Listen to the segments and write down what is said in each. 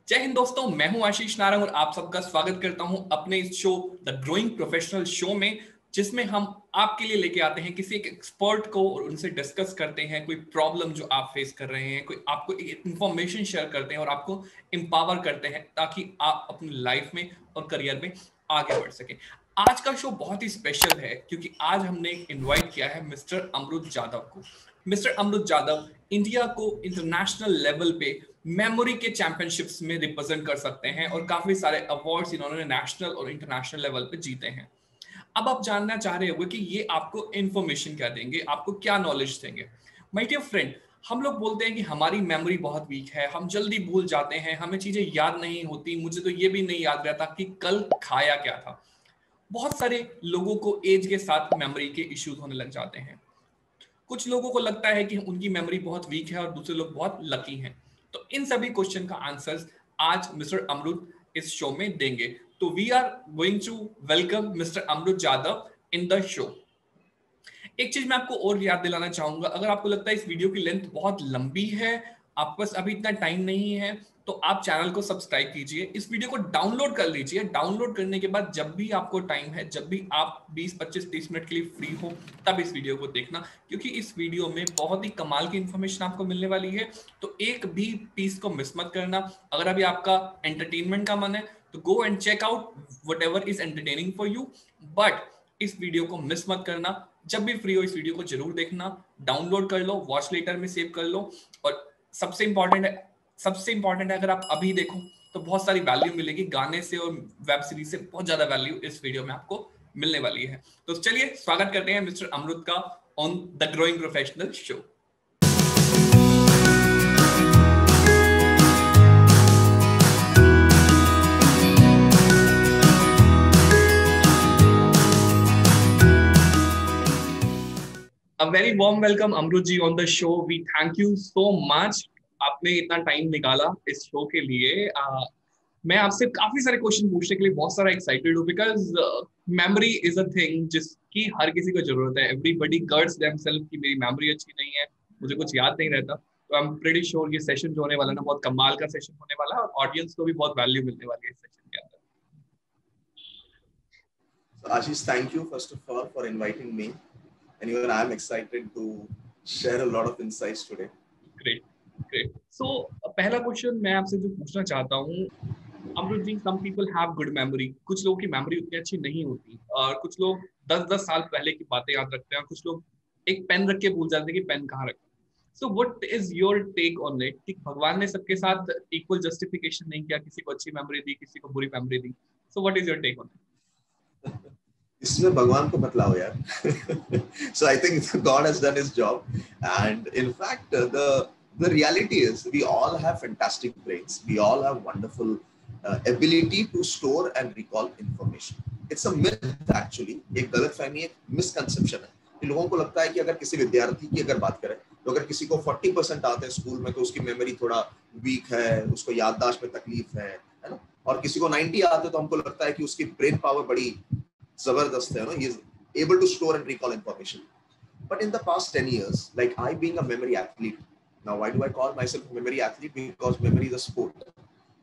जय हिंद दोस्तों, मैं हूं आशीष नारंग और आप सबका स्वागत करता हूं अपने इस show the growing professional show में, जिसमें हम आपके लिए लेके आते हैं किसी एक एक्सपर्ट को और उनसे डिस्कस करते हैं कोई प्रॉब्लम जो आप फेस कर रहे हैं, कोई आपको इंफॉर्मेशन शेयर करते हैं और आपको एम्पावर करते हैं ताकि आप अपनी लाइफ में और करियर में आगे बढ़ सकें। आज का शो बहुत ही स्पेशल है क्योंकि आज हमने इनवाइट किया है मिस्टर अमरुत जादव को। मिस्टर अमरुत जादव इंडिया को इंटरनेशनल लेवल पे मेमोरी के चैंपियनशिप्स में रिप्रेजेंट कर सकते हैं और काफी सारे अवार्ड्स इन्होंने नेशनल और इंटरनेशनल लेवल पे जीते हैं। अब आप जानना चाह रहे होंगे कि ये आपको इंफॉर्मेशन क्या देंगे, आपको क्या नॉलेज देंगे। माय डियर फ्रेंड, हम लोग बोलते हैं कि हमारी मेमोरी बहुत वीक है, हम जल्दी भूल जाते हैं, हमें चीजें याद नहीं होती। मुझे तो ये भी नहीं याद रहता कि कल खाया क्या था। बहुत सारे लोगों को एज के साथ मेमोरी के इश्यूज होने लग जाते हैं। कुछ लोगों को लगता है कि उनकी मेमोरी बहुत वीक है और दूसरे लोग बहुत लकी हैं। तो इन सभी क्वेश्चन का आंसर्स आज मिस्टर अमरुत इस शो में देंगे। तो we are going to welcome mister Amrut Jadhav in the show. एक चीज मैं आपको और याद दिलाना चाहूंगा, अगर आपको लगता है इस वीडियो की लेंथ बहुत लंबी है, आपके पास अभी इतना टाइम नहीं है, तो आप चैनल को सब्सक्राइब कीजिए, इस वीडियो को डाउनलोड कर लीजिए। डाउनलोड करने के बाद जब भी आपको टाइम है, जब भी आप 20, 25, 30 मिनट के लिए फ्री हो, तब इस वीडियो को देखना, क्योंकि इस वीडियो में बहुत ही कमाल की इंफॉर्मेशन आपको मिलने वाली है। तो एक भी पीस को मिस मत करना। अगर अभी आपका एंटरटेनमेंट का मन है तो go and check out whatever is entertaining for you, but इस वीडियो को मिस मत करना। जब भी फ्री हो इस वीडियो को जरूर देखना, डाउनलोड कर लो, वॉच लेटर में सेव कर लो। और सबसे इंपॉर्टेंट है अगर आप अभी देखो तो बहुत सारी वैल्यू मिलेगी गाने से और वेब सीरीज से, बहुत ज्यादा वैल्यू इस वीडियो में आपको मिलने वाली है। तो चलिए स्वागत करते हैं मिस्टर अमरुत का on the growing professional show. A very warm welcome Amrut ji on the show. We thank you so much. आपने इतना टाइम निकाला इस शो के लिए। मैं आपसे काफी सारे क्वेश्चन पूछने के लिए बहुत सारा एक्साइटेड हूँ, because memory is a thing जिसकी हर किसी को जरूरत है। एवरीबडी गर्ड्स देमसेल्फ कि मेरी मेमोरी अच्छी नहीं है, मुझे कुछ याद नहीं रहता। तो आई एम प्रीटी श्योर ये सेशन जो होने वाला है ना, बहुत कमाल का सेशन होने वाला है और ऑडियंस को भी बहुत वैल्यू मिलने वाली है इस सेशन के अंदर। Ashish, thank you first of all for inviting me, and even I am excited to share a lot of insights today. Great great. So पहला क्वेश्चन मैं आपसे जो पूछना चाहता हूँ, Amrut ji, some people have good memory. कुछ लोगों की मेमोरी उतनी अच्छी नहीं होती और कुछ लोग 10-10 साल पहले की बातें याद रखते हैं, कुछ लोग एक पेन रख के भूल जाते हैं कि पेन कहाँ रखा। So what is your take on it कि भगवान ने सबके साथ इक्वल जस्टिफिकेशन नहीं किया, किसी को अच्छी मेमोरी दी, किसी को बुरी मेमोरी दी। So what is your take on it? इसमें भगवान को मत लाओ यार. So I think God has done his job, and in fact the reality is we all have fantastic brains. We all have wonderful ability to store and recall information. It's a myth actually. एक गलतफहमी, एक misconception है कि लोगों को लगता है कि अगर किसी विद्यार्थी की अगर बात करें तो अगर किसी को 40% आते हैं स्कूल में तो उसकी मेमोरी थोड़ा वीक है, उसको याददाश्त में तकलीफ है ना, और किसी को 90 आते तो हमको लगता है कि उसकी ब्रेन पावर बड़ी जबरदस्त है, he is able to store and recall information. But in the past 10 years, like I being a memory athlete, now why do I call myself a memory athlete? Because memory is a sport.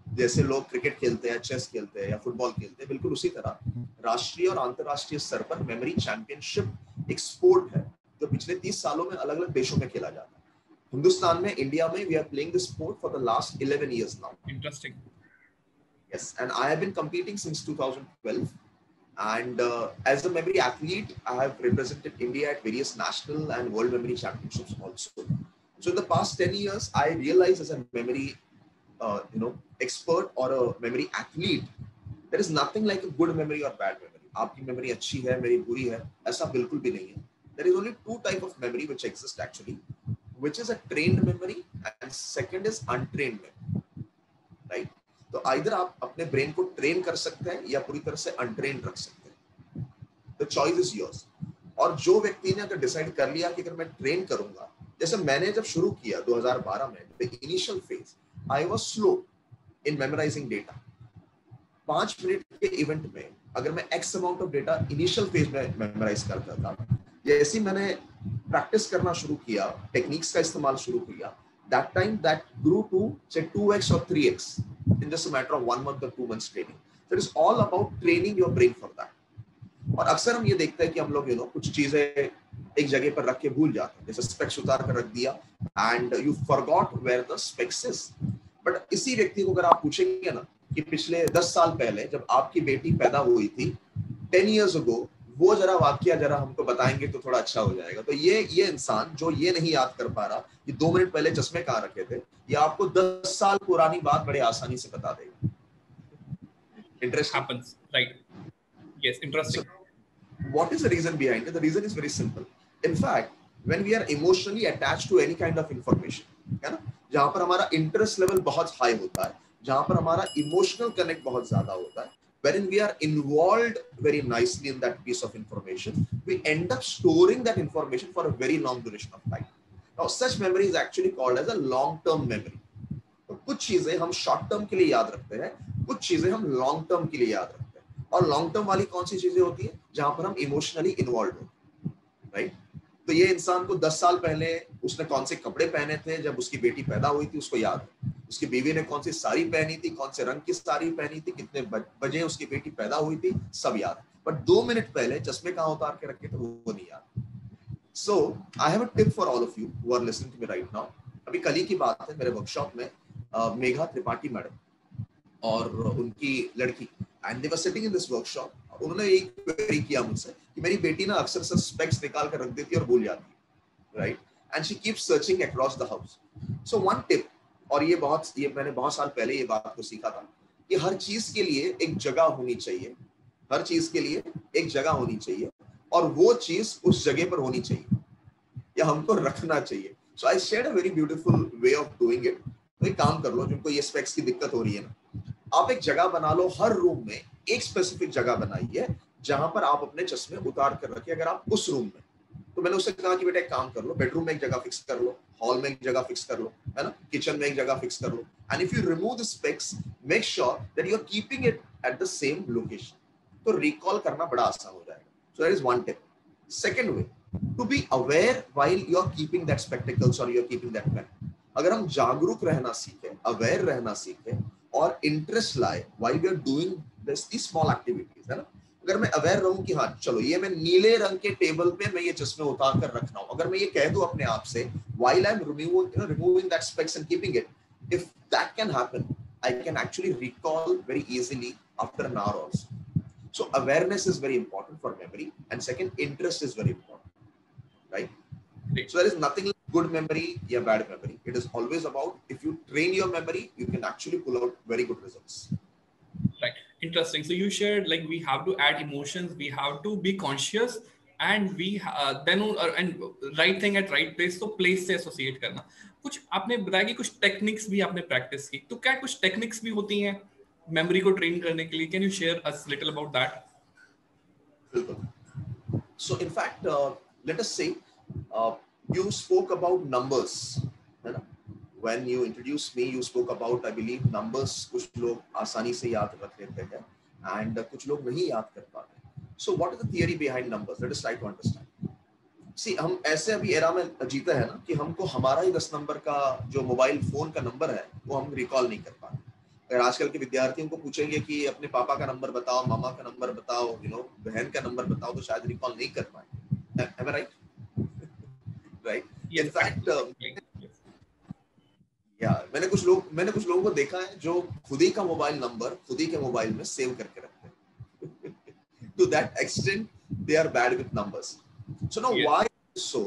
जैसे लोग cricket खेलते हैं, chess खेलते हैं या football खेलते हैं, बिल्कुल उसी तरह राष्ट्रीय और अंतरराष्ट्रीय स्तर पर मेमोरी चैंपियनशिप एक स्पोर्ट है जो पिछले 30 सालों में अलग अलग देशों में खेला जाता है। हिंदुस्तान में, इंडिया में, we are playing this sport for the last 11 years now. Interesting. Yes, and I have been competing since 2012. And as a memory athlete, I have represented India at various national and world memory championships also. So in the past 10 years, I realized as a memory, expert or a memory athlete, there is nothing like a good memory or bad memory. आपकी memory अच्छी है, मेरी बुरी है, ऐसा बिल्कुल भी नहीं है. There is only two type of memory which exist actually, which is a trained memory and second is untrained memory, right? तो आइदर आप अपने ब्रेन को ट्रेन कर सकते हैं या पूरी तरह से अनट्रेन रख सकते हैं. The choice is yours. और जो व्यक्ति ने अगर डिसाइड कर लिया कि अगर मैं ट्रेन करूंगा, जैसे मैंने जब शुरू किया 2012 में, the initial phase I was slow in memorising data. 5 minute के इवेंट में अगर मैं X amount of data initial phase में मेमोराइज करता था, जैसे ही मैंने प्रैक्टिस करना शुरू किया, टेक्निक्स का इस्तेमाल शुरू किया, that time that grew to say 2x or 3x. in just a matter of 1 month or 2 months training. So it is all about training your brain for that. और अक्सर हम ये देखते हैं कि हम लोग कुछ चीजें एक जगह पर रख के भूल जाते हैं, जैसे स्पेक्स उतार कर रख दिया and you forgot where the specs is. But इसी व्यक्ति को अगर आप पूछेंगे ना कि पिछले 10 साल पहले जब आपकी बेटी पैदा हुई थी 10 years ago, वो जरा वाक्य जरा हमको बताएंगे तो थोड़ा अच्छा हो जाएगा. तो ये इंसान जो ये नहीं याद कर पा रहा कि 2 मिनट पहले चश्मे कहाँ रखे थे, ये आपको 10 साल पुरानी बात बड़े आसानी से बता देगा. Interesting. Happens, right? Yes, interesting. So, what is the reason behind it? The reason is very simple. In fact, when we are emotionally attached to any kind of information, है ना, जहाँ पर हमारा इंटरेस्ट लेवल बहुत high होता है, जहाँ पर हमारा इमोशनल कनेक्ट बहुत ज्यादा होता है, wherein we are involved very nicely in that piece of information, we end up storing that information for a very long duration of time. Now, such memory is actually called as a long-term memory. तो कुछ चीजें हम short term के लिए याद रखते हैं, कुछ चीजें हम लॉन्ग टर्म के लिए याद रखते हैं. और लॉन्ग टर्म वाली कौन सी चीजें होती है? जहां पर हम इमोशनली इन्वॉल्व होते हैं, राइट? तो ये इंसान को 10 साल पहले उसने कौन से कपड़े पहने थे जब उसकी बेटी पैदा हुई थी, उसको याद है. उसकी बीवी ने कौन सी साड़ी पहनी थी, कौन से रंग की साड़ी पहनी थी, कितने बजे उसकी बेटी पैदा हुई थी, सब याद है. बट 2 मिनट पहले चश्मे कहाँ उतार के रखे थे वो नहीं याद. So I have a tip for all of you who are listening to me right now. अभी कल ही की बात है, मेरे वर्कशॉप में मेघा त्रिपाठी मैडम और उनकी लड़की, and they were sitting in this workshop. उन्होंने एक क्वेरी किया मुझसे कि मेरी बेटी ना अक्सर से स्पेक्स निकाल कर रख देती है और भूल जाती है, right? And she keeps searching across the house. So one tip, और ये मैंने बहुत साल पहले ये बात को सीखा था कि हर चीज के लिए एक जगह होनी चाहिए, हर चीज के लिए एक जगह होनी चाहिए, और वो चीज उस जगह पर होनी चाहिए या हमको रखना चाहिए. So I shared a very beautiful way of doing it. तो एक काम कर लो, जिनको ये स्पेक्स की दिक्कत हो रही है ना, आप एक जगह बना लो, हर रूम में एक स्पेसिफिक जगह बनाइए जहां पर आप अपने चश्मे उतार कर रखिए. अगर आप उस रूम में, तो मैंने उससे कहा कि बेटा एक काम कर लो, बेडरूम में एक जगह फिक्स कर लो, हॉल में एक जगह फिक्स कर लो, है ना, किचन में एक जगह फिक्स कर लो. And if you remove the specs, make sure that you are keeping it at the same location. तो रिकॉल करना बड़ा आसान हो जाएगा. So that is one tip. Second way, to be aware while you are keeping that spectacles और you are keeping that pen. अगर हम जागरूक रहना सीखें, अवेयर रहना सीखें और इंटरेस्ट लाए while we are doing this small activities, है ना. अगर मैं अवेयर रहूं कि हाँ चलो ये मैं नीले रंग के टेबल पे मैं ये चश्मे उतार कर रखना हूं, अगर मैं ये कह दूं अपने आप से while I am removing that specs and keeping it, if that can happen, I can actually recall very easily after an hour also. So awareness is very important for memory, and second, interest is very important, right? So there is nothing like good memory or bad memory. It is always about if you train your memory, you can actually pull out very good results. Right. Interesting. So you shared like we have to add emotions, we have to be conscious, and we then and right thing at right place. So place से associate करना. कुछ आपने बताया कि कुछ techniques भी आपने practice की, तो क्या कुछ टेक्निक्स भी होती हैं मेमोरी को ट्रेन करने के लिए? Can you share us little about that? So in fact, let us say you spoke about numbers, है ना? When you introduced me, you spoke about, I believe, numbers. कुछ लोग आसानी से याद रख लेते हैं and कुछ लोग नहीं याद कर पाते. So what is the theory behind numbers? Let us try to understand. See, हम ऐसे अभी एरा में जीते हैं ना कि हमको हमारा ही 10 नंबर का जो मोबाइल फोन का नंबर है वो हम रिकॉल नहीं कर पाते. अगर आजकल के विद्यार्थियों को पूछेंगे कि अपने पापा का नंबर बताओ, मामा का नंबर बताओ, बहन का नंबर बताओ, तो शायद रिकॉल नहीं कर पाएंगे. Am I right? Right? Yes, in fact, yes. मैंने कुछ लोगों को देखा है जो खुद ही का मोबाइल नंबर खुद ही के मोबाइल में सेव करके रखते हैं. To that extent, they are bad with numbers. So now, why is so?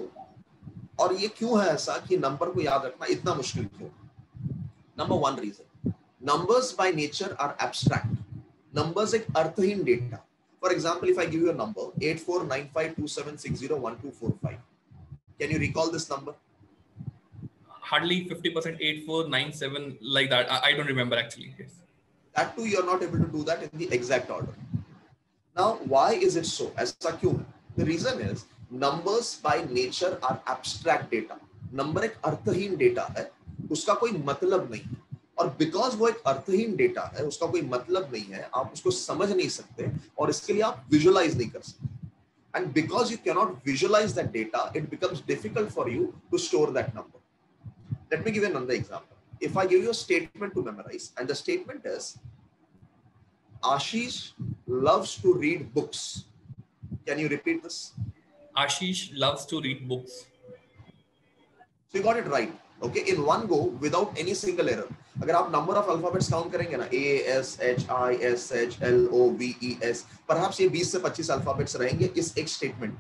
और ये क्यों है ऐसा कि नंबर को याद रखना इतना मुश्किल क्यों? Number one reason. Numbers by nature are abstract. Numbers एक अर्थहीन data. For example, if I give you a number 849527601245, can you recall this number? Hardly 50%, 8497 like that. I don't remember actually. Yes. That too, you're not able to do that in the exact order. Now, why is it so? ऐसा क्यों है? The reason is numbers by nature are abstract data. Number एक अर्थहीन data है, उसका कोई मतलब नहीं है. और बिकॉज वो एक अर्थहीन डेटा है, उसका कोई मतलब नहीं है, आप उसको समझ नहीं सकते और इसके लिए आप विजुअलाइज नहीं कर सकते. And because you can not visualise that data, it becomes difficult for you to store that number. Let me give another example. if I give you a statement to memorize, and the statement is, Ashish loves to read books. Can you repeat this? Ashish loves to read books. So you got it right. Okay, in one go without any single error. अगर आप number of alphabets count करेंगे ना, A S H I S H L O V E S, perhaps ये 20 से 25 alphabets रहेंगे इस एक statement,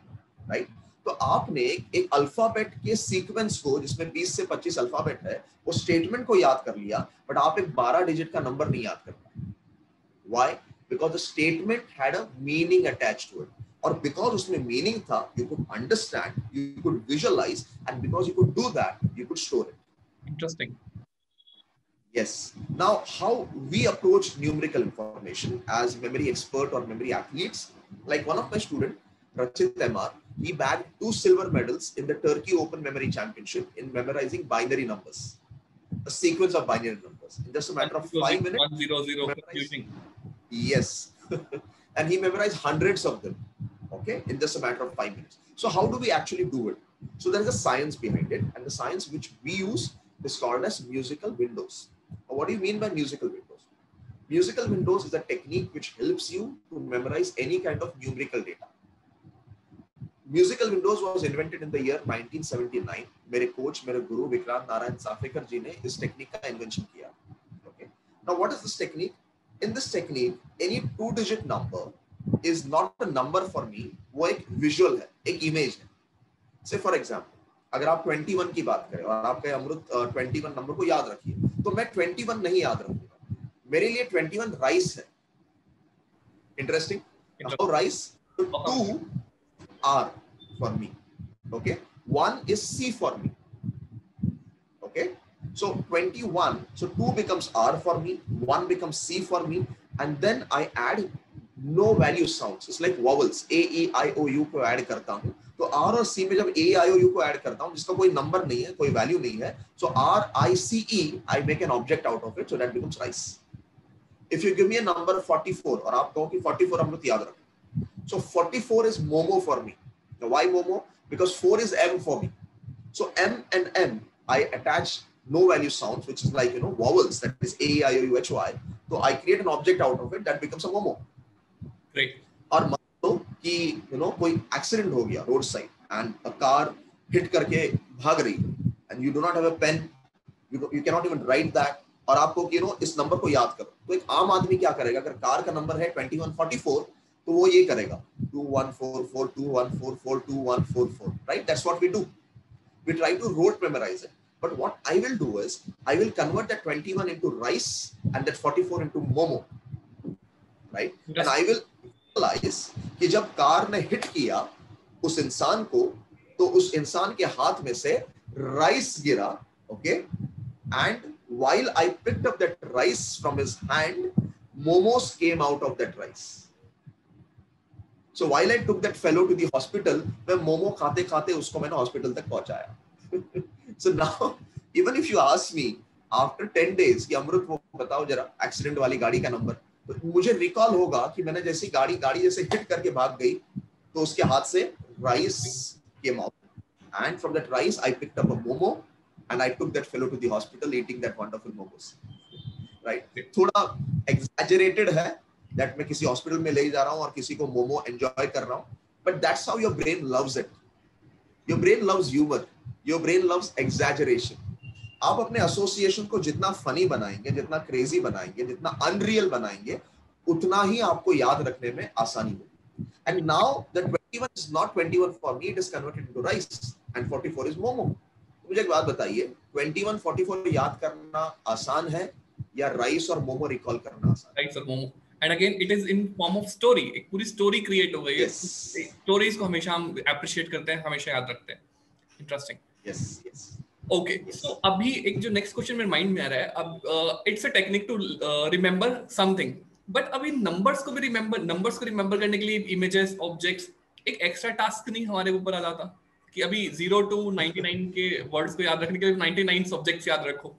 right? तो आपने एक अल्फाबेट के सीक्वेंस को, जिसमें 20 से 25 अल्फाबेट है, वो स्टेटमेंट को याद कर लिया, बट आप एक 12 डिजिट का नंबर नहीं याद कर पाए. Why? Because the statement had a meaning attached to it. और because उसमें meaning था, you could understand, you could visualize, and because you could do that, you could store it. Interesting. Yes. Now, how we approach numerical information as memory expert or memory athletes, like one of my students, Rachit MR, he bagged 2 silver medals in the Turkey Open Memory Championship in memorizing binary numbers, a sequence of binary numbers. In just a matter of 5 minutes. 100 confusing. Yes. And he memorized hundreds of them, okay, in just a matter of 5 minutes. So how do we actually do it? So there is a science behind it, and the science which we use is called as musical windows. What do you mean by musical windows? Musical windows is a technique which helps you to memorize any kind of numerical data. Musical windows was invented in the year 1979. मेरे coach, मेरे guru Vikrant Narayan साफेकर जी ने इस technique का invention किया. Okay. Now what is this technique? In this technique, any 2-digit number is not a number for me. वो एक visual है, एक image है. Say for example, अगर आप 21 की बात करें और आप कहें अमृत 21 नंबर को याद रखिए, तो मैं 21 नहीं याद रखूंगा. मेरे लिए 21 राइस है. Interesting. Now rice, so 2 R for me. Okay. 1 is C for me. Okay. So 21. So 2 becomes R for me. 1 becomes C for me. And then I add no value sounds. It's like vowels. A, E, I, O, U को add करता हूँ. तो R और C में जब A, I, O, U को add करता हूँ, जिसका कोई number नहीं है, कोई value नहीं है. So R, I, C, E, I make an object out of it. So that becomes rice. If you give me a number 44 और आप कहो कि 44 हम लोग याद रखें. So 44 is Momo for me. Now why Momo? Because 4 is M for me. So M and M, I attach no value sounds, which is like, vowels, that is A, I, O, U, H, Y. So I create an object out of it that becomes a Momo. Great. और मान लो कि कोई accident हो गया road side and a car hit करके भाग रही है and you do not have a pen, you cannot even write that. और आपको कि इस नंबर को याद करो. तो एक आम आदमी क्या करेगा? अगर कार का नंबर है 2144, तो वो ये करेगा 214421442144, right? That's what we do. We try to rote memorize it. But what I will do is I will convert that 21 into rice and that 44 into Momo, right? And I will realize कि जब car ने hit किया उस इंसान को, तो उस इंसान के हाथ में से राइस गिरा, okay? And while I picked up that rice from his hand, momos came out of that rice. So while I took that fellow to the hospital, मैं मोमो खाते खाते उसको मैंने hospital तक पहुंचाया. So now, even if you ask me after 10 days कि अमृत वो बताओ जरा एक्सीडेंट वाली गाड़ी का नंबर, तो मुझे रिकॉल होगा कि मैंने जैसी गाड़ी जैसे हिट करके भाग गई, तो उसके हाथ से rice came out, and from that rice I picked up a momo and I took that fellow to the hospital eating that wonderful momos. Right? थोड़ा exaggerated है that मैं किसी hospital में ले जा रहा हूँ और किसी को मोमो enjoy कर रहा हूँ, but that's how your brain loves it. Your brain loves humor. Your brain loves exaggeration. आप अपने association को जितना funny बनाएंगे, जितना crazy बनाएंगे, जितना unreal बनाएंगे, उतना ही आपको याद रखने में आसानी होगी. And now that 21 is not 21 for me, it is converted into rice and 44 is momo. मुझे एक बात बताइए, 21, 44 याद करना आसान है या राइस और मोमो रिकॉल करना आसान? राइस और momo. And again, it is in form of story. एक पूरी story create हो गई है. Stories को हमेशा हम appreciate करते हैं, हमेशा याद रखते हैं. Interesting. Yes, yes. Okay. Yes. So अभी एक जो next question मेरे mind में आ रहा है, अब it's a technique to remember something. But अभी numbers को remember करने के लिए images, objects, एक extra task नहीं हमारे ऊपर आ जाता कि अभी 0 to 99 के words को याद रखने के लिए 99 subjects याद रखो.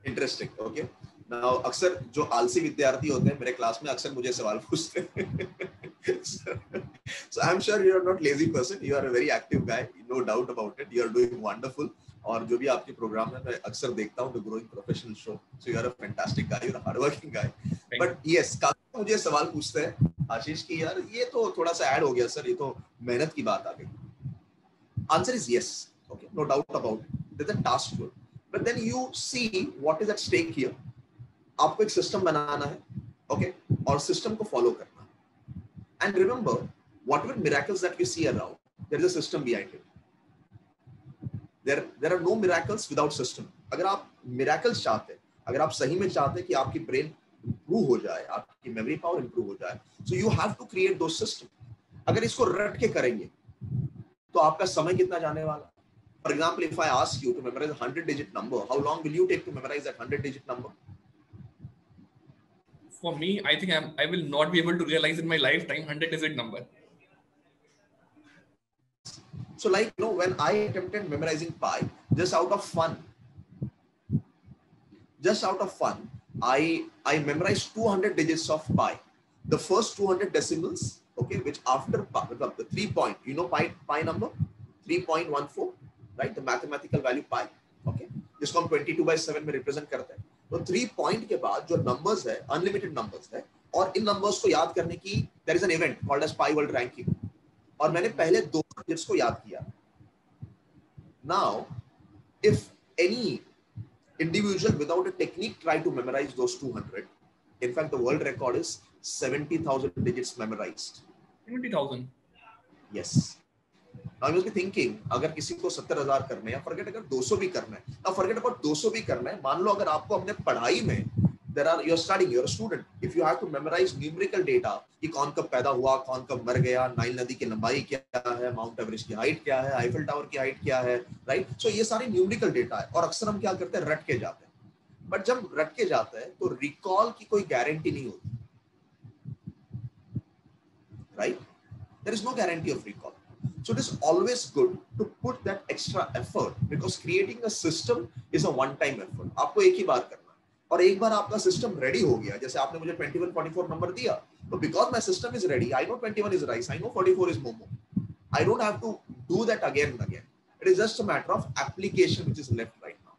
Interesting. Okay. Now, अक्सर जो आलसी विद्यार्थी होते हैं मेरे क्लास में अक्सर मुझे सवाल पूछते हैं. So I'm sure you are not lazy person. You are a very active guy. No doubt about it. You are doing wonderful. और जो भी आपके प्रोग्राम में मैं अक्सर देखता हूँ the growing professional show, so you are a fantastic guy, you are hard working guy. But yes, काफी मुझे सवाल पूछते हैं आशीष की यार ये तो थोड़ा सा ऐड हो गया सर, ये तो मेहनत की बात आ गई। Answer is yes, okay, no doubt about it, there is a task to it, but then you see what is at stake here. आपको एक सिस्टम बनाना है, ओके, और सिस्टम को फॉलो करना है। And remember whatever miracles that we see around, there is a system behind it. there are no miracles without system। अगर आप miracles चाहते हैं, अगर आप सही में चाहते हैं कि आपकी ब्रेन इंप्रूव हो जाए, आपकी मेमोरी पावर इंप्रूव हो जाए, so you have to create those systems। अगर इसको रट के करेंगे तो आपका समय कितना जाने वाला। For example, if I ask you to memorize a 100-digit number, how long will you take to memorize that 100-digit number? For me, I think I will not be able to realize in my lifetime 100-digit number. So like, you know, when I attempted memorizing pi, just out of fun, I memorized 200 digits of pi. The first 200 decimals, okay, which after pi, the 3 point, you know pi number 3.14, right? The mathematical value pi, okay, जिसको हम 22/7 में represent करते हैं। तो 3 point के बाद जो numbers है अनलिमिटेड नंबर्स है, और इन नंबर्स को याद करने की there is an event called as Pi World Ranking, और मैंने पहले 2 डिजिट्स को याद किया। Now, if any individual without a technique try to memorize those 200, in fact, the world record is 70,000 digits memorized. 70,000. Yes. Now I must be thinking, अगर किसी को 70,000 करने हैं, या forget अगर 200 भी करना है, now forget about 200 भी करना है, मान लो अगर आपको अपने पढ़ाई में you're studying, you're a student, if you have to memorize numerical data कि कौन कब पैदा हुआ, कौन कब मर गया, नाइल नदी की लंबाई क्या है, माउंट एवरेस्ट की हाइट क्या है, आईफिल टावर की हाइट क्या है, राइट। सो ये सारी न्यूमेरिकल डेटा है, और अक्सर हम क्या करते हैं, रट के जाते हैं। बट जब रट के जाते हैं तो रिकॉल की कोई गारंटी नहीं होती, right. There is no guarantee of recall. So it is always good to put that extra effort, because creating a system is a one-time effort। आपको एक ही बार करना है, और एक बार आपका सिस्टम रेडी हो गया, जैसे आपने मुझे 2144 नंबर दिया, तो because my system is ready, I know 21 is rice, I know 44 is momo, I don't have to do that again and again। It is just a matter of application which is left right now।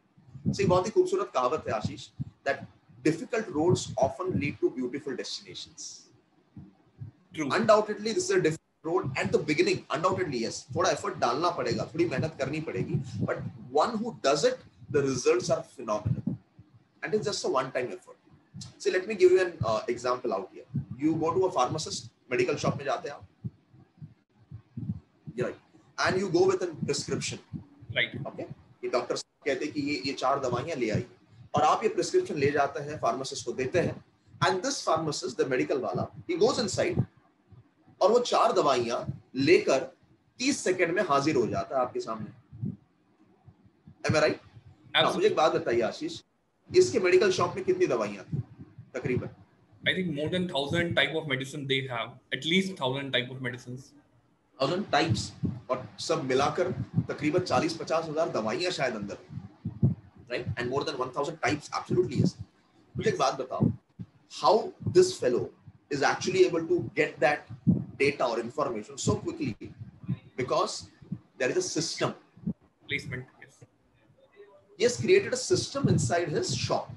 See, बहुत ही खूबसूरत कहावत है आशीष, that difficult roads often lead to beautiful destinations। True। Undoubtedly this is a difficult road at the beginning, undoubtedly yes, थोड़ा effort डालना पड़ेगा, थोड़ी मेहनत करनी पड़ेगी, but one who does it, the results are phenomenal, and it's just a one time effort। See, let me give you an example out here। You go to a pharmacist, medical shop में जाते हैं आप, right, and you go with a prescription, right, okay, ये doctor कहते हैं कि ये 4 दवाइयां ले आइए, और आप ये प्रिस्क्रिप्शन ले जाते हैं, फार्मासिस्ट को देते हैं, and this pharmacist, the medical वाला, he goes inside, और वो 4 दवाइयां लेकर 30 सेकंड में हाजिर हो जाता है आपके सामने। Am I right? Now, मुझे एक बात बताइए आशीष, इसके मेडिकल शॉप में कितनी दवाइयां थी तकरीबन? I think more than 1,000 type of medicine they have, at least 1,000 type of medicines। 1,000 types, और सब मिलाकर तकरीबन 40-50 हजार दवाइयां शायद अंदर, right, and more than 1,000 types, absolutely yes. मुझे एक बात बताओ, how this fellow is actually able to get that data or information so quickly? Because there is a system, placement, yes। he has created a system inside his shop।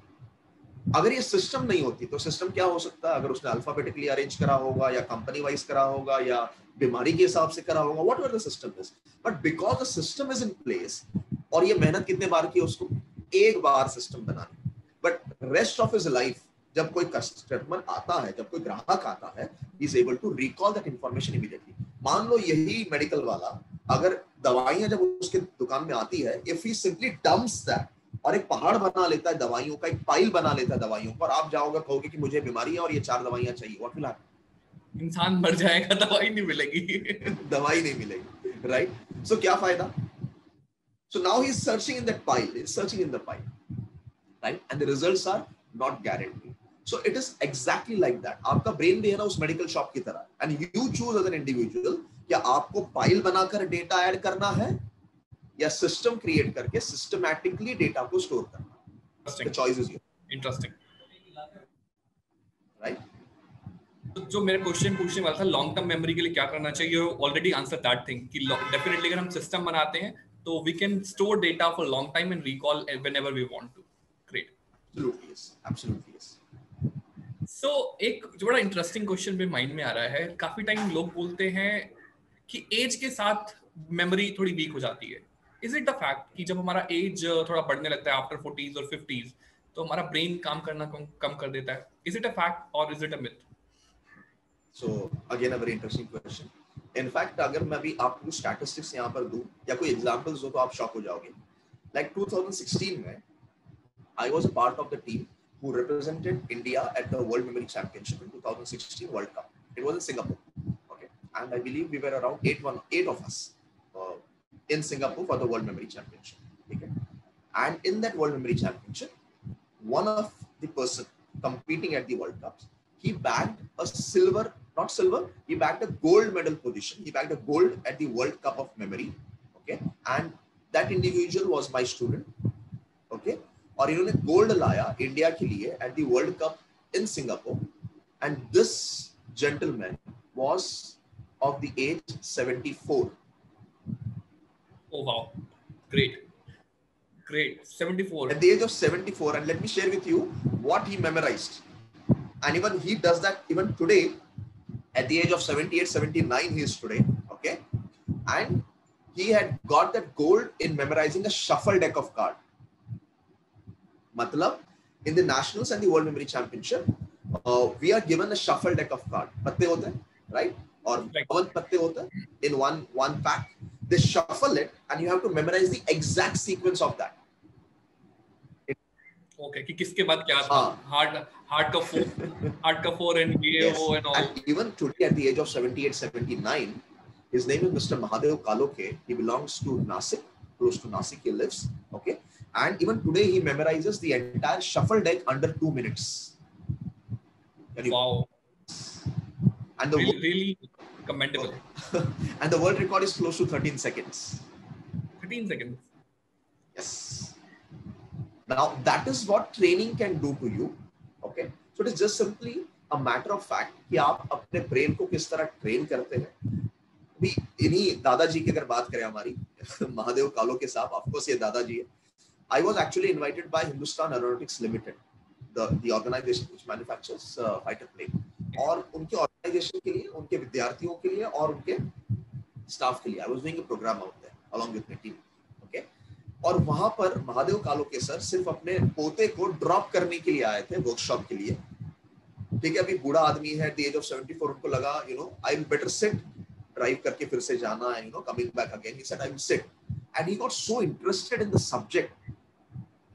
अगर ये system नहीं होती तो system क्या हो सकता है, अगर उसने अल्फाबेटिकली अरेंज करा होगा, या कंपनी वाइज करा होगा, या बीमारी के हिसाब से करा होगा, whatever the system is, but because the system is in place, और ये मेहनत कितने बार की उसको, एक बार सिस्टम बनाने, but rest of his life जब कोई कस्टमर आता है, जब कोई ग्राहक आता है, he is able to recall that information immediately। मान लो यही मेडिकल वाला अगर दवाइयां जब उसके दुकान में आती है, if he simply dumps that, और एक पहाड़ बना लेता है दवाइयों का, एक पाइल बना लेता है दवाइयों का, और आप जाओगे कहोगे कि मुझे बीमारी है और ये 4 दवाइयां चाहिए, व्हाट विल हैपन? इंसान मर जाएगा, दवाई नहीं मिलेगी। दवाई नहीं मिलेगी, राइट। सो क्या फायदा? So now he is searching in that pile, he is searching in the pile, right, and the results are not guaranteed। So it is exactly like that। आपका ब्रेन भी है ना उस मेडिकल शॉप की तरह, and you choose as an individual क्या आपको pile बनाकर डेटा ऐड करना है, या सिस्टम क्रिएट करके सिस्टमैटिकली डेटा को स्टोर करना। The choice is yours। Interesting। Right. जो मेरा क्वेश्चन पूछने वाला था, लॉन्ग टर्म मेमोरी के लिए क्या करना चाहिए, ऑलरेडी आंसर दैट थिंग कि डेफिनेटली अगर हम सिस्टम बनाते हैं So we can store data for a long time and recall whenever we want to. Great. Absolutely yes. Absolutely yes. So एक जो बड़ा इंटरेस्टिंग क्वेश्चन मेरे माइंड में आ रहा है, काफी टाइम लोग बोलते हैं कि एज के साथ मेमोरी थोड़ी वीक हो जाती है. इज इट द फैक्ट कि जब हमारा एज थोड़ा बढ़ने लगता है आफ्टर 40s और 50s तो हमारा ब्रेन काम करना कम कर देता है? इज इट अ फैक्ट और is it a myth? So again a very interesting question. In fact अगर मैं भी आपको statistics यहाँ पर दूं या कोई examples हो तो आप शॉक हो जाओगे. Like 2016 में I was a part of the team who represented India at the World Memory Championship in 2016 World Cup. It was in Singapore. Okay, and I believe we were around eight of us in Singapore for the World Memory Championship. Okay, and in that World Memory Championship, one of the person competing at the World Cups, he bagged a silver, not silver, he bagged a gold medal position. He bagged a gold at the World Cup of Memory. Okay, and that individual was my student. Okay, और इन्होंने gold लाया India के लिए at the World Cup in Singapore and this gentleman was of the age 74. Oh wow, great. 74 at the age of 74. And let me share with you what he memorized, and even he does that even today at the age of 78 79 he is today. Okay, and he had got that gold in memorizing a shuffle deck of cards. Matlab, in the nationals and the world memory championship, we are given a shuffle deck of cards. Patte hote hain, right? Or one patte hote hain in one pack. They shuffle it, and you have to memorize the exact sequence of that. Okay, कि किसके बाद क्या था? Hard का 4 and ये वो and all. And even today at the age of 78 79, his name is Mr. Mahadev Kaloke. He belongs to Nasik, close to Nasik he lives. Okay. And even today, he memorizes the entire shuffle deck under 2 minutes. Wow. And the really commendable. And the world record is close to 13 seconds. 13 seconds. Yes. Now, that is what training can do to you. Okay. So, it is just simply a matter of fact कि आप अपने brain को किस तरह train करते हैं. भी इन्हीं दादाजी की अगर बात करें हमारी महादेव कालोके साहब, of course ये दादाजी है. I was actually invited by Hindustan Aeronautics Limited, the organization which manufactures fighter plane. और उनके organization के लिए, उनके विद्यार्थियों के लिए और उनके staff के लिए, I was doing a program out there along with my team. Okay. और वहाँ पर महादेव कालोके सर सिर्फ अपने पोते को ड्रॉप करने के लिए आए थे वर्कशॉप के लिए. ठीक है, अभी बूढ़ा आदमी है, at the age of 74, उनको लगा, I will better sit, drive करके फिर से जाना है, coming back again. He said, I will sit. And he got so interested in the subject.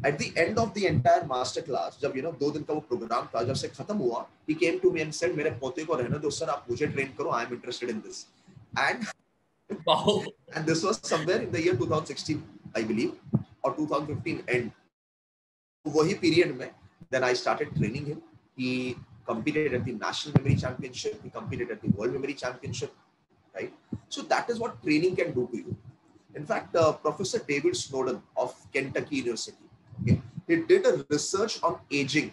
At the end of the entire master class, जब 2 दिन का वो प्रोग्राम था, जब से खत्म हुआ, he came to me and said, मेरे पोते को रहने दो सर, आप मुझे ट्रेन करो, I am interested in this. And wow. And this was somewhere in the year 2016, I believe, or 2015 end. वही period में, then I started training him. He competed at the National Memory Championship. He competed at the World Memory Championship. Right? So that is what training can do to you. In fact, Professor David Snowden of Kentucky University, okay, he did a research on aging,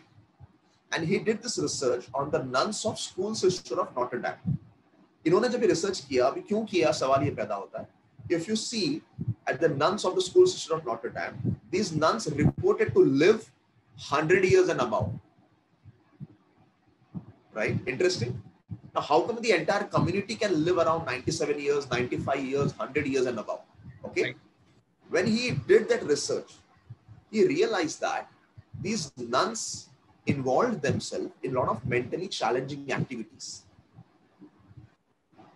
and he did this research on the nuns of School Sister of Notre Dame. इन्होंने जब research किया, अभी क्यों किया, सवाल ये पैदा होता है. If you see at the nuns of the School Sister of Notre Dame, these nuns reported to live 100 years and above. Right? Interesting. Now, how come the entire community can live around 97 years, 95 years, 100 years and above? Okay. Right. When he did that research, he realized that these nuns involved themselves in a lot of mentally challenging activities.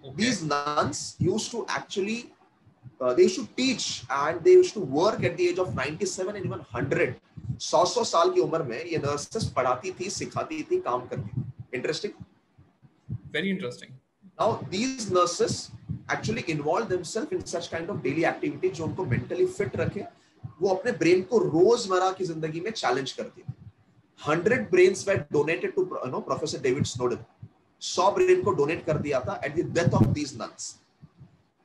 Okay. These nuns used to actually, they used to teach and they used to work at the age of 97 and even 100. 100 साल की उम्र में ये nurses पढ़ाती थी, सिखाती थी, काम करती थी. Interesting. Very interesting. Now these nurses actually involve themselves in such kind of daily activities जो उनको mentally fit रखे. वो अपने brain को रोजमर्रा की जिंदगी में challenge करती थी. 100 brains were donated to Professor David Snowden. 100 brain को donate कर दिया था at the death of these nuns.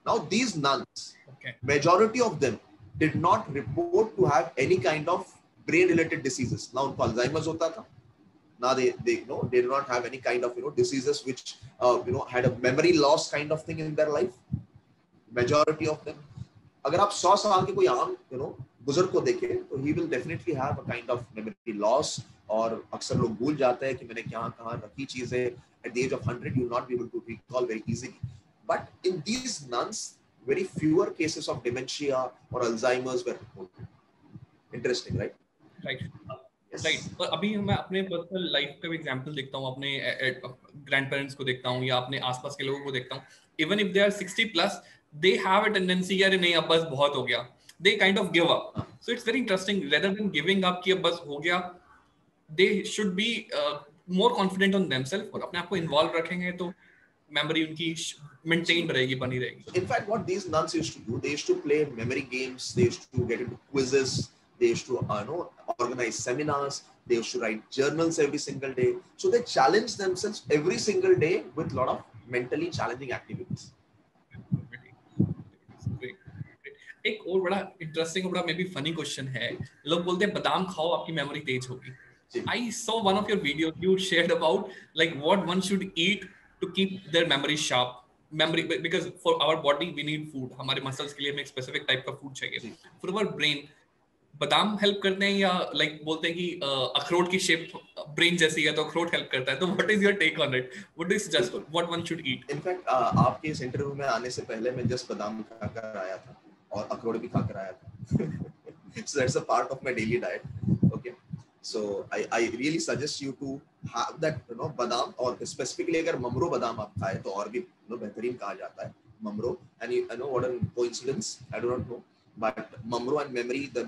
Now these nuns, okay, majority of them did not report to have any kind of brain related diseases. Now उनको Alzheimer's होता था. Now they do not have any kind of diseases which had a memory loss kind of thing in their life. Majority of them. अगर आप 100 साल के कोई आम बुजुर्ग को देखें तो he will definitely have a kind of memory loss, और अक्सर लोग भूल जाते हैं कि मैंने क्या कहाँ रखी चीजें. At the age of 100 you will not be able to recall very easily. But in these nuns, very fewer cases of dementia or Alzheimer's were reported. Interesting, right? Right. Yes. Right. और अभी मैं अपने personal life का भी example देखता हूँ, अपने grand parents को देखता हूँ या अपने आसपास के लोगों को देखता हूँ. Even if they are 60 plus, they have a tendency यार नहीं अब बस बहुत हो गया, they kind of give up. So it's very interesting, rather than giving up कि अब बस हो गया, they should be more confident on themselves और अपने आप को इन्वॉल्व रखेंगे तो मेमोरी उनकी मेंटेन रहेगी, बनी रहेगी. In fact, what these nuns used to do, they used to play memory games, they used to get into quizzes, they used to organize seminars, they used to write journals every single day. So they challenged themselves every single day with a lot of mentally challenging activities. एक और बड़ा interesting और बड़ा may be funny question है. लोग बोलते हैं बादाम खाओ आपकी मेमोरी तेज होगी. I saw one of your videos you shared about like what one should eat to keep their memory sharp. Memory, because for our body we need food. हमारे muscles के लिए हमें एक स्पेसिफिक टाइप का food चाहिए. For our brain बादाम help करते हैं या लाइक बोलते हैं कि अखरोट की शेप ब्रेन जैसी है तो अखरोट हेल्प करता है. तो what is your take on it? What do you suggest what one should eat? In fact आपके इस इंटरव्यू में आने से पहले मैं जस्ट बादाम खाकर आया था और अखरोट भी खाकर आया था. So that's a part of my daily diet. Okay. So I really suggest you to have that बादाम, और स्पेसिफिकली अगर ममरो बादाम आप खाए तो और भी बेहतरीन कहा जाता है ममरो. And you know what a coincidence, I do not know, but Mamro and memory, the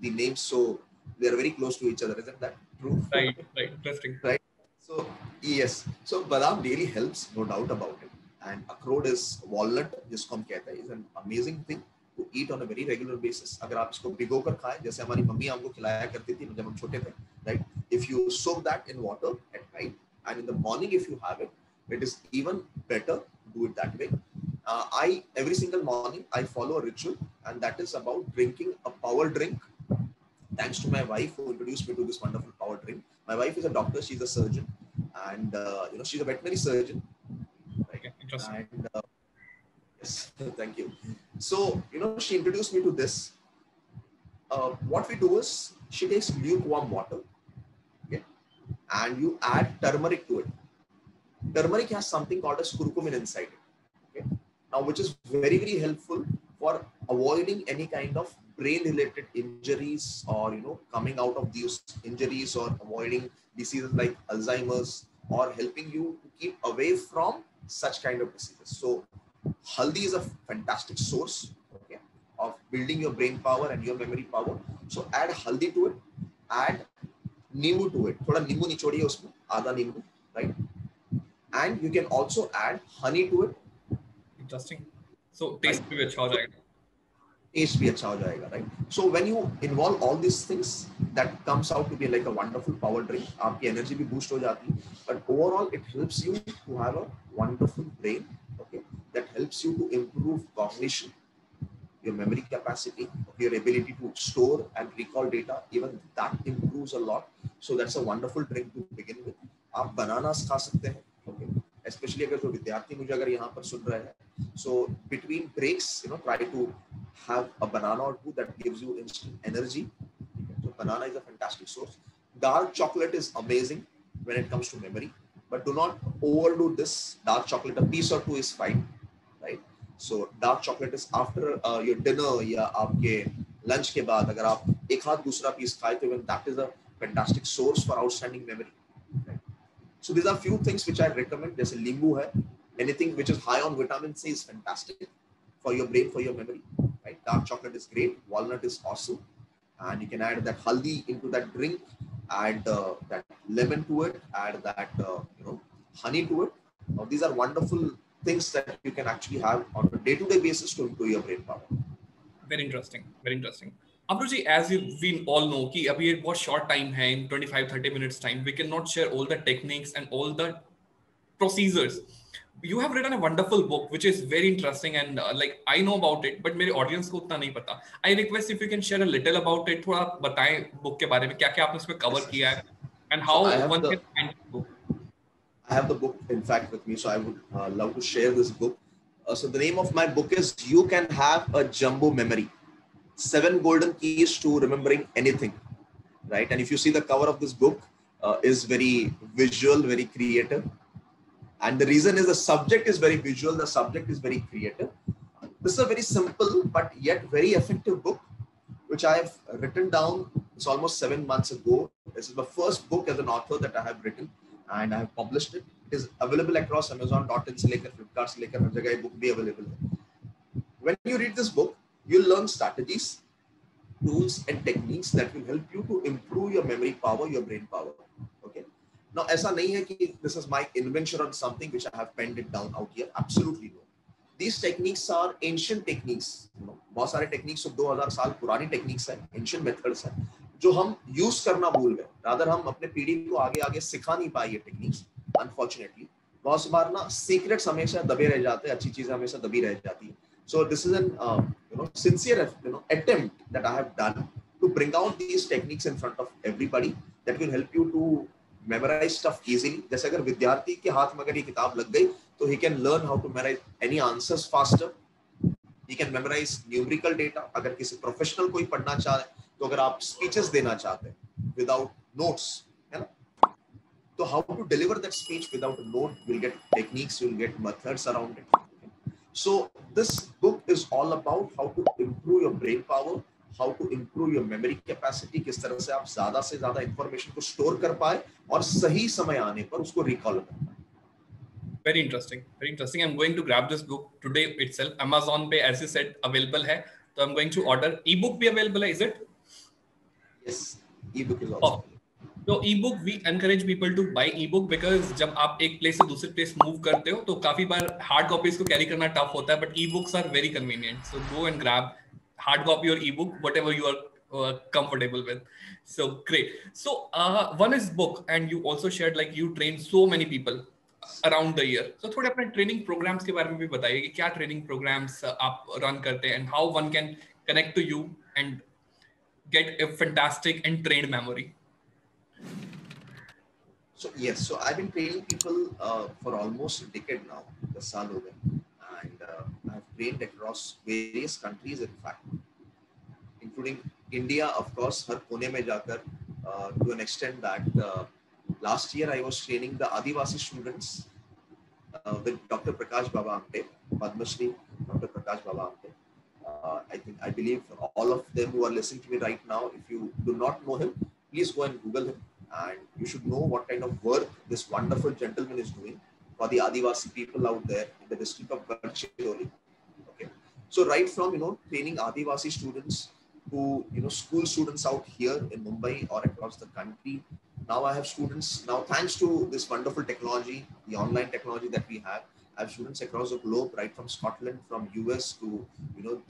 names, so they are very close to each other. Isn't that true? Right, interesting. Right. So yes, so badam really helps, no doubt about it. And अखरोट is walnut, जिसको हम कहते हैं, is an amazing thing to eat on a very regular basis. अगर आप इसको भिगोकर खाएं, जैसे हमारी मम्मी हमको खिलाया करती थी जब हम छोटे थे, right? If you soak that in water at night and in the morning if you have it, it is even better. Do it that way. I every single morning I follow a ritual, and that is about drinking a power drink. Thanks to my wife who introduced me to this wonderful power drink. My wife is a doctor; she's a surgeon, and she's a veterinary surgeon. Right? Okay, interesting. And yes, thank you. So she introduced me to this. What we do is she takes lukewarm water, okay, and you add turmeric to it. Turmeric has something called as curcumin inside it. Okay? Now, which is very, very helpful for avoiding any kind of brain-related injuries, or coming out of these injuries, or avoiding diseases like Alzheimer's, or helping you to keep away from such kind of diseases. So, haldi is a fantastic source, okay, of building your brain power and your memory power. So, add haldi to it, add नींबू to it. थोड़ा नींबू निचोड़िए उसमें, आधा नींबू, right? And you can also add honey to it. Interesting. So taste भी अच्छा हो जाएगा. Taste भी अच्छा हो जाएगा, right? So when you involve all these things, that comes out to be like a wonderful power drink. आपकी energy भी boost हो जाती है. But overall, it helps you to have a wonderful brain. Okay, that helps you to improve cognition, your memory capacity, your ability to store and recall data. Even that improves a lot. So that's a wonderful drink to begin with. आप bananas खा सकते हैं. Okay, especially अगर जो विद्यार्थी मुझे अगर यहाँ पर सुन रहे हैं, so between breaks, try to have a banana or two that gives you instant energy. So banana is a fantastic source. Dark chocolate is amazing when it comes to memory, but do not overdo this. Dark chocolate, a piece or two is fine, right? So dark chocolate is after your dinner या आपके lunch के बाद अगर आप एक हाथ दूसरा piece खाए तो even that is a fantastic source for outstanding memory. Right? So these are few things which I recommend. जैसे नींबू है, anything which is high on vitamin C is fantastic for your brain, for your memory. Right? Dark chocolate is great. Walnut is awesome, and you can add that haldi into that drink. Add that lemon to it. Add that honey to it. Now, these are wonderful things that you can actually have on a day-to-day basis to improve your brain power. Very interesting. Very interesting. Amru ji, as we all know कि अभी ये बहुत short time है, in 25-30 minutes time, we cannot share all the techniques and all the procedures. You have written a wonderful book which is very interesting, and like I know about it, but मेरे audience को उतना नहीं पता. I request if you can share a little about it. थोड़ा बताएं book के बारे में, क्या-क्या आपने उसमें cover किया है, and how one can find the book. I have the book, in fact, with me, so I would love to share this book. so the name of my book is You Can Have a Jumbo Memory, 7 Golden Keys to Remembering Anything, right? And if you see the cover of this book, is very visual, very creative. And the reason is the subject is very visual, the subject is very creative. This is a very simple but yet very effective book, which I have written down. It's almost 7 months ago. This is the first book as an author that I have written, and I have published it. It is available across Amazon.in से लेकर Flipkart से लेकर हर जगह ये book भी available है. When you read this book, you'll learn strategies, tools and techniques that will help you to improve your memory power, your brain power. Okay. Now ऐसा नहीं है कि this is my invention on something which I have penned it down out here. Absolutely no. These techniques are ancient techniques. बहुत सारे techniques 2000 साल पुरानी techniques हैं, ancient methods हैं, जो हम use करना भूल गए. Rather हम अपने पीढ़ी को आगे सिखा नहीं पाए ये techniques. Unfortunately, बहुत बार ना secrets हमेशा दबे रह जाते हैं, अच्छी चीजें हमेशा दबी रह जाती हैं. So this is an sincere attempt that I have done to bring out these techniques in front of everybody that will help you to memorize stuff easily. जैसे अगर विद्यार्थी के हाथ में अगर ये किताब लग गई, तो he can learn how to memorize any answers faster. He can memorize numerical data. अगर किसी प्रोफेशनल कोई पढ़ना चाहे, तो अगर आप स्पीचेस देना चाहते हैं without notes, है ना, तो how to deliver that speech without a note, you'll get techniques, you'll get methods around it. So this book is all about how to improve your brain power, how to improve your memory capacity, किस तरह से आप ज़्यादा से ज़्यादा information को store कर पाए और सही समय आने पर उसको रिकॉल कर पाए. Very interesting, very interesting. I'm going to grab this book today itself. Amazon पे, as you said, available है. So I'm going to order. E-book भी available है, is it? Yes, e-book is also. तो e-book, we encourage people to buy e-book because जब आप एक place से दूसरे प्लेस मूव करते हो, तो काफी बार हार्ड कॉपीज को कैरी करना टफ होता है, but e-books are very convenient. So go and grab hard copy or e-book, whatever you are comfortable with. So great. So one is book, and you also shared like you train so many people around the year. So थोड़े अपने training programmes के बारे में भी बताइए कि क्या training programmes आप रन करते हैं, and how one can connect to you and get a fantastic and trained memory. So yes, so I've been training people for almost a decade now, 10 साल हो गए, and I've trained across various countries, in fact, including India, of course, हर कोने में जाकर, to an extent that last year I was training the Adivasi students with Dr. Prakash Baba Amte, Padma Shri Dr. Prakash Baba Amte. I believe all of them who are listening to me right now, if you do not know him, please go and Google him, and you should know what kind of work this wonderful gentleman is doing for the Adivasi people out there in the district of Gadchiroli. Okay, so right from training Adivasi students to school students out here in Mumbai or across the country. Now I have students, now thanks to this wonderful technology, the online technology that we have, I have students across the globe, right from Scotland, from US to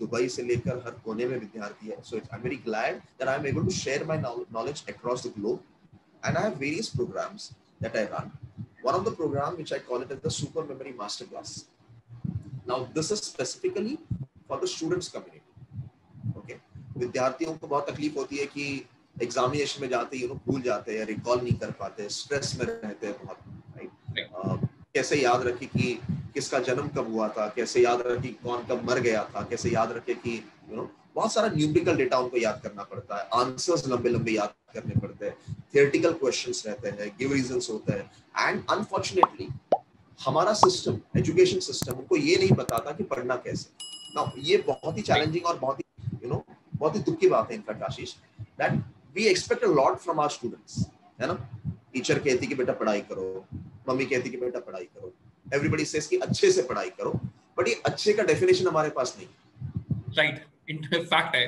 Dubai से लेकर हर कोने में विद्यार्थी है. So I'm very glad that I'm able to share my knowledge across the globe, and I have various programs that I run. One of the program which I call it as the Super Memory Masterclass. Now this is specifically for the students community. Okay, विद्यार्थियों को बहुत तकलीफ होती है कि examination में जाते ही भूल जाते हैं, रिकॉल नहीं कर पाते, स्ट्रेस में रहते हैं बहुत, राइट. कैसे याद रखे कि किसका जन्म कब हुआ था, कैसे याद रखे कौन कब मर गया था, कैसे याद रखे कि बहुत सारा न्यूमेरिकल डेटा उनको याद करना पड़ता है, आंसर्स लंबे लंबे याद करने पड़ते हैं, थियोरेटिकल क्वेश्चंस रहते हैं, गिव रीजंस होता है. एंड अनफॉर्चुनेटली हमारा सिस्टम, एजुकेशन सिस्टम, उनको ये नहीं बताता कि पढ़ना कैसे. नाउ ये बहुत ही चैलेंजिंग और बहुत ही बहुत ही दुख की बात है in fact Ashish, that we expect a lot from our students, है ना. टीचर कहती कि बेटा पढ़ाई करो, मम्मी कहती कि बेटा पढ़ाई करो, एवरीबॉडी सेज कि अच्छे से पढ़ाई करो, बट ये अच्छे का डेफिनेशन हमारे पास नहीं. राइट, फैक्ट है.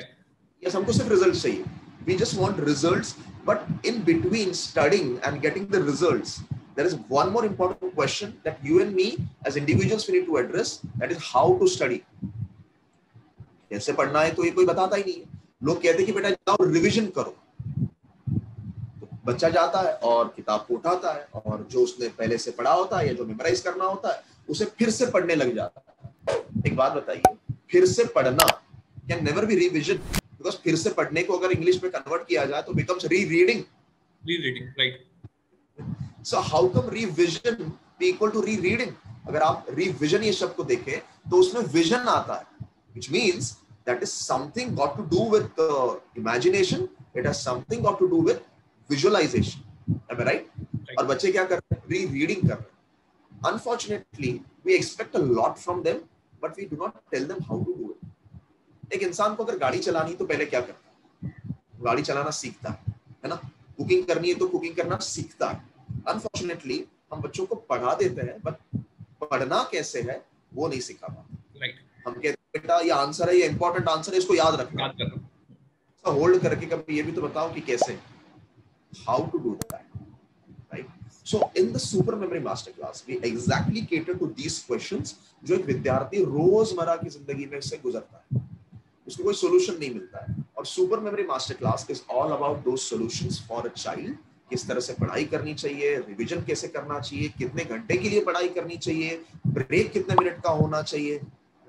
यस, हमको सिर्फ रिजल्ट चाहिए. We just want results, but in between studying and getting the results, there is one more important question that you and me as individuals we need to address, that is how to study. कैसे पढ़ना है तो ये कोई बताता ही नहीं है. लोग कहते हैं कि बेटा जाओ रिवीजन करो, तो बच्चा जाता है और किताब को उठाता है और जो उसने पहले से पढ़ा होता है या जो मेमोराइज करना होता है उसे फिर से पढ़ने लग जाता है. एक बात बताइए, फिर से पढ़ना can never be revision, because फिर से पढ़ने को अगर इंग्लिश में कन्वर्ट किया जाए तो becomes rereading. Right. So how come revision be equal to rereading? अगर आप revision ये शब्द को देखें तो उसमें विजन आता है, which means that is something got to do with imagination, it has something got to do with visualization. Am I right? और बच्चे क्या कर रहे हैं? रीडिंग कर रहे हैं. Unfortunately, we expect a lot from them, but we do not tell them how to do it. एक इंसान को अगर गाड़ी चलानी है तो पहले क्या करता है? गाड़ी चलाना सीखता है ना? कुकिंग करनी है तो कुकिंग करना सीखता है. Unfortunately, हम बच्चों को पढ़ा देते हैं, बट पढ़ना कैसे है वो नहीं सिखा पाते. राइट. हम कहते हैं बेटा ये आंसर है, ये इंपॉर्टेंट आंसर है, इसको याद रखना. होल्ड करके कभी ये भी तो बताओ कि कैसे, how to do that, right? So in the super memory master class we exactly cater to these questions जो एक विद्यार्थी रोजमर्रा की जिंदगी में से गुजरता है, उसको कोई सॉल्यूशन नहीं मिलता है. और super memory master class is all about those solutions for a child. किस तरह से पढ़ाई करनी चाहिए, रिवीजन कैसे करना चाहिए, कितने घंटे के लिए पढ़ाई करनी चाहिए, ब्रेक कितने मिनट का होना चाहिए,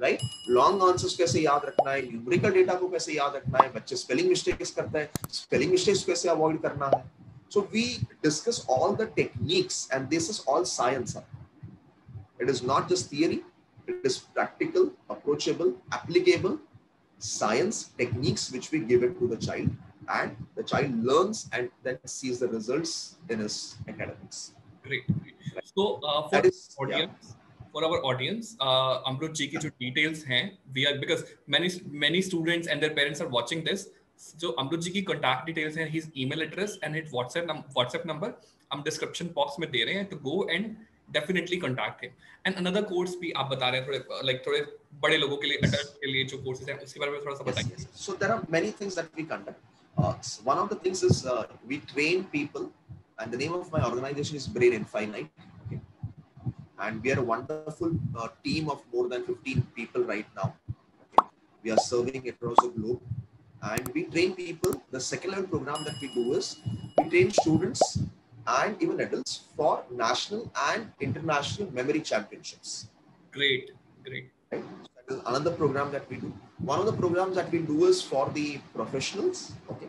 राइट? लॉन्ग आंसर्स कैसे याद रखना है, न्यूमेरिकल डेटा को कैसे याद रखना है, बच्चे स्पेलिंग मिस्टेक्स करते हैं, स्पेलिंग मिस्टेक्स कैसे अवॉइड करना है. So we discuss all the techniques and this is all science. It is not just theory, it is practical, approachable, applicable science techniques which we give it to the child, and the child learns and then sees the results in his academics. Great. So for audience, for our audience, Amrut ji ki jo details hain, we are, because many students and their parents are watching this, जो अमरुत जी की contact details हैं, his email address and his WhatsApp number हम description box में दे रहे हैं, तो go and definitely contact him. And another course भी आप बता रहे हैं, थोड़े like थोड़े बड़े लोगों के लिए, adult के लिए जो courses हैं, उसके बारे में थोड़ा सा बताइए. So there are many things that we conduct. One of the things is we train people, and the name of my organization is Brain Infinite. Okay. And we are a wonderful team of more than 15 people right now. Okay. We are serving across the globe, and we train people. The second level program that we do is we train students and even adults for national and international memory championships. Great. Right? So that is another program that we do. One of the programs that we do is for the professionals. Okay.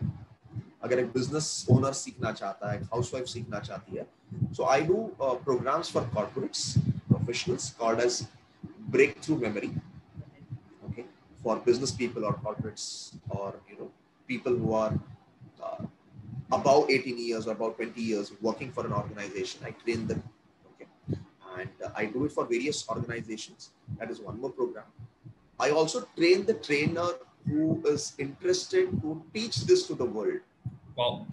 अगर एक business owner सीखना चाहता है, एक housewife सीखना चाहती है, so I do programs for corporates, professionals called as breakthrough memory. Okay, for business people or corporates, or people who are about 18 years or about 20 years working for an organization. I train them. Okay, and I do it for various organizations. That is one more program. I also train the trainer who is interested to teach this to the world. Wow.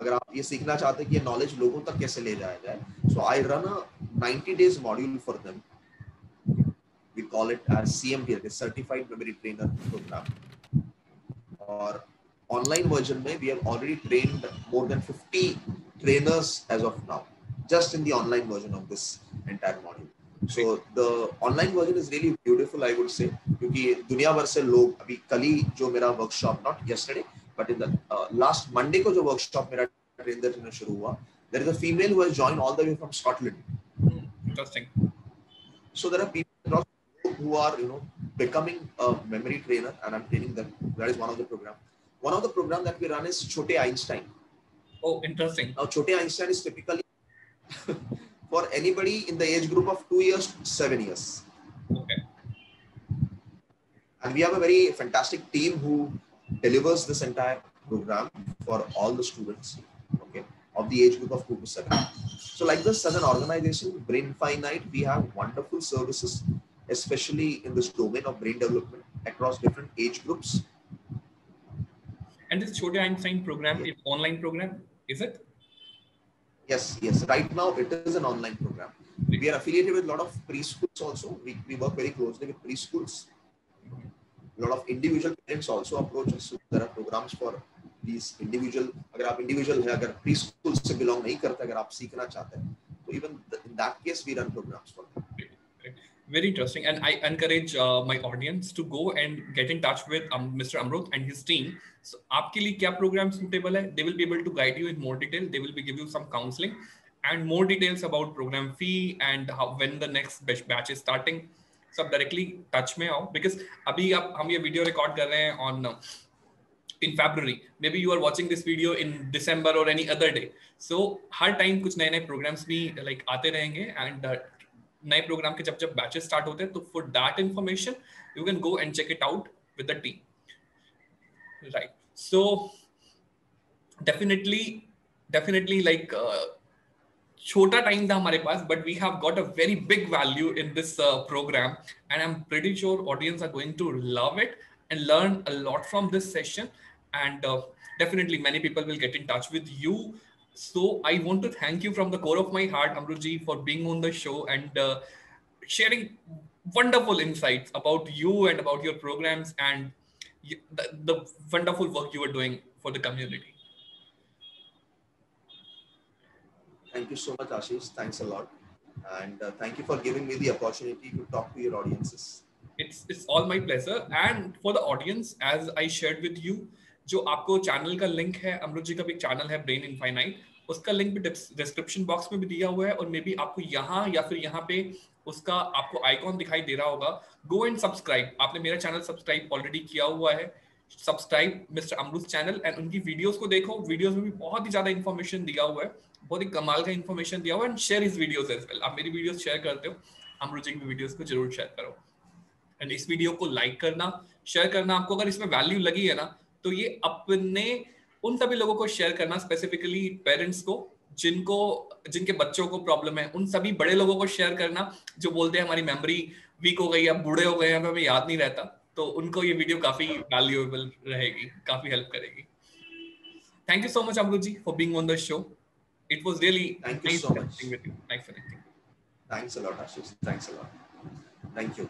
अगर आप ये सीखना चाहते हैं कि ये knowledge लोगों तक कैसे ले जाया जाए, so I run a 90 days module for them. We call it as CMT, the Certified Memory Trainer Program. और online version mein we have already trained more than 50 trainers as of now, just in the online version of this entire module. So the online version is really beautiful, I would say, क्योंकि दुनिया भर से लोग, अभी कल ही जो मेरा workshop, not yesterday but in the last Monday को जो workshop मेरा trainer शुरू हुआ, there is a female who has joined all the way from Scotland. Interesting. So there are people who are becoming a memory trainer, and I'm training them. That is one of the program. One of the program that we run is Chote Einstein. Oh, interesting. Now, Chote Einstein is typically for anybody in the age group of 2 years to 7 years. Okay. And we have a very fantastic team who delivers this entire program for all the students, okay, of the age group of 2 to 7. So like this, as an organization, Brain Infinite, we have wonderful services, especially in this domain of brain development across different age groups. And this Chote Einstein program is online program, is it? Yes. Right now, it is an online program. We are affiliated with a lot of preschools also. We work very closely with preschools. A lot of individual parents also approach us. So there are programs for these individual. अगर आप individual है, अगर preschool से belong नहीं करते, अगर आप सीखना चाहते हैं, तो even in that case we run programs for them. Very interesting, and I encourage my audience to go and get in touch with Mr. Amrut and his team. So, आपके लिए क्या program suitable है? They will be able to guide you in more detail. They will be give you some counseling and more details about program fee and how, when the next batch is starting. सब directly touch में आओ, because अभी हम ये video record कर रहे हैं on in February. Maybe you are watching this video in December or any other day. So her time कुछ नए-नए programs भी like आते रहेंगे, and नए प्रोग्राम के जब जब बैचेस स्टार्ट होते हैं, तो for that information you can go and check it out with the team, right? So definitely like छोटा टाइम था हमारे पास, but we have got a very big value in this program, and I am pretty sure audience are going to love it and learn a lot from this session, and definitely many people will get in touch with you. So I want to thank you from the core of my heart, Amruji, for being on the show and sharing wonderful insights about you and about your programs and the wonderful work you are doing for the community. Thank you so much, Ashish. Thanks a lot. And thank you for giving me the opportunity to talk to your audiences. It's all my pleasure. And for the audience, as I shared with you, जो आपको channel का link है, अमरुत जी का भी channel है brain infinite, उसका link भी description box में भी दिया हुआ है, और मे बी आपको यहाँ या फिर यहाँ पे उसका आपको आइकॉन दिखाई दे रहा होगा. Go and subscribe. आपने मेरा चैनल सब्सक्राइब ऑलरेडी किया हुआ है, subscribe mister AMRUT channel, and उनकी वीडियोस को देखो. वीडियोस में भी बहुत ही ज्यादा इन्फॉर्मेशन दिया हुआ है, बहुत ही कमाल का इन्फॉर्मेशन दिया हुआ है. And share his videos as well. आप मेरी वीडियोस शेयर करते हो, अमरुत जी की वीडियोस को जरूर शेयर करो. एंड इस वीडियो को लाइक करना, शेयर करना. आपको अगर इसमें वैल्यू लगी है ना, तो ये अपने उन सभी लोगों को शेयर करना, स्पेसिफिकली पेरेंट्स को जिनके बच्चों को प्रॉब्लम है, उन सभी बड़े लोगों को शेयर करना जो बोलते हैं हमारी मेमोरी वीक हो गई, अब बूढ़े हो गए हैं, हमें याद नहीं रहता. तो उनको ये वीडियो काफी वैल्यूएबल रहेगी, काफी हेल्प करेगी. Thank you so much Amrut ji for being on the show. It was really Thank you so much. connecting with you. Nice connecting. Thanks a lot, Ashish. Thanks a lot. Thank you.